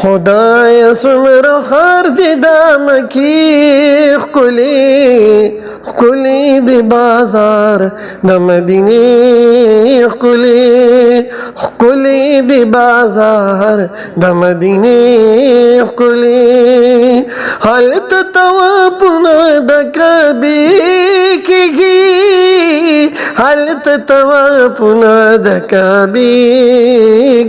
خدای څومره خار دی دا مکی ښکلې ښکلې د بازار د مدینې ښکلې ښکلې د بازار د مدینې ښکلې هلته طوافونه د کعبې کېږي هلته طوافونه د کعبې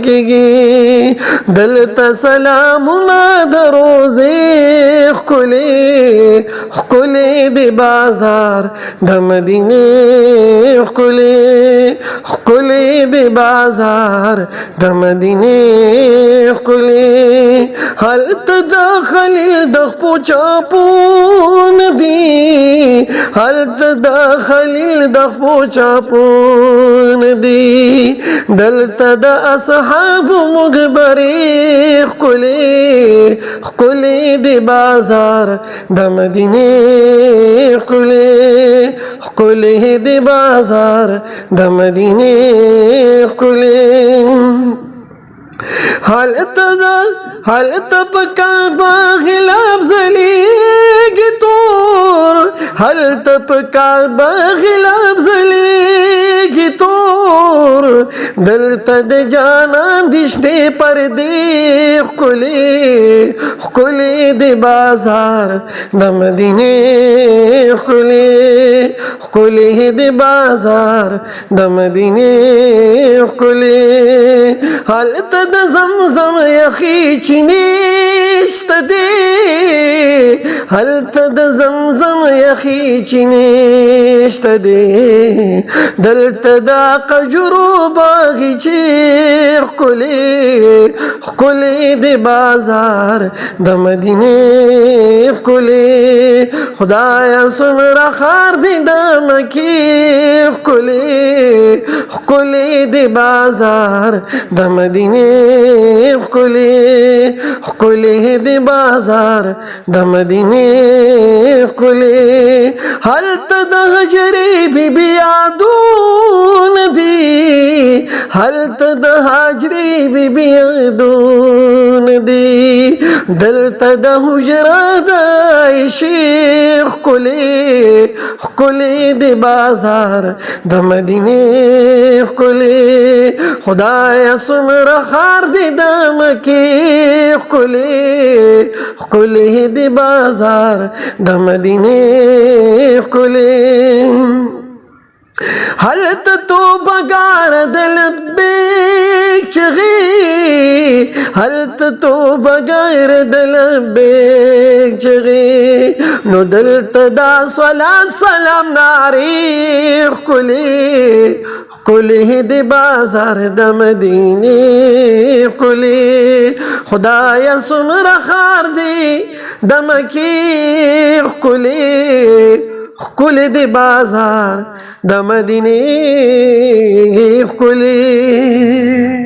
کېږي دلته سلامونه د روزې ښکلې ښکلې د بازار د مدینې ښکلې ښکلې د بازار د مدینې ښکلې هلته د خلیل د خپو چاپونه دي هلته د خلیل د خپو چاپونه دي دلته د اصحابو مقبرې ښکلې ښکلې د بازار د مدینې ښکلې ښکلې د بازار د مدینې ښکلې هلته په کعبه خلاف ځلېږي تور هلته په کعبه خلاف ځلېږي تور دلته د جانان د شنې پردې ښکلې ښکلې د بازار د مدینې ښکلې ښکلې د بازار د مدینې ښکلې هلته د زمزم یخې چینې شته دي هلته د زمزم یخې چینې شته دي دلته د قجرو باغچې ښکلې ښکلې د بازار د مدینې ښکلې خدایه څومره خار دی د مکې ښکلې ښکلې د بازار د مدینې ښکلې ښکلې د بازار د مدینې ښکلې هلته د هجرې بیبي یادونه دي هلته د هاجرې بیبي یادونه دي دلته د حجره د عایشې ښکلې ښکلې د بازار د مدینې ښکلې خدایه څومره خار دی د مکې ښکلې ښکلې د بازار د مدینې ښکلې هلته توبهګار د لبیک چغې هلته توبهګار د لبیک چغې نو دلته دا صلات سلام نارې ښکلې ښکلې د بازار د مدینې ښکلې خدایه څومره خار دی د مکې ښکلې ښکلې د بازار د مدینې ښکلې